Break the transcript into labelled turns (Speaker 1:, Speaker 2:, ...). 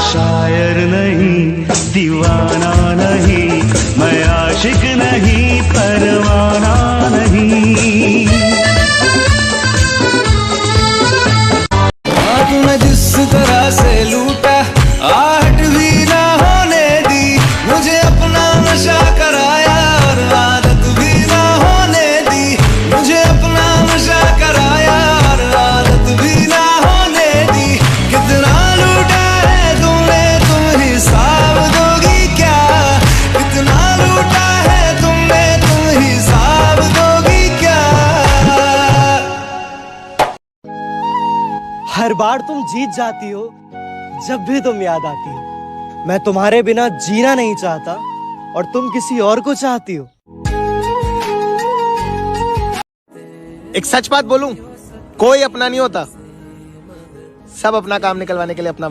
Speaker 1: शायर नहीं, दीवाना नहीं, मैं आशिक नहीं, परवाना नहीं।
Speaker 2: तूने जिस तरह से लूटा, आहट भी ना होने दी, मुझे अपना नशा कराया और आदत भी ना होने दी, मुझे अपना नशा कराया और आदत भी ना होने दी। कितना लूटा है तुमने, तुम हिसाब दोगी क्या? कितना लूटा है तुमने, तुम हिसाब दोगी क्या?
Speaker 3: हर बार तुम जीत जाती हो जब भी तुम याद आती हो। मैं तुम्हारे बिना जीना नहीं चाहता और तुम किसी और को चाहती हो।
Speaker 4: एक सच बात बोलूं, कोई अपना नहीं होता, सब अपना काम निकलवाने के लिए अपना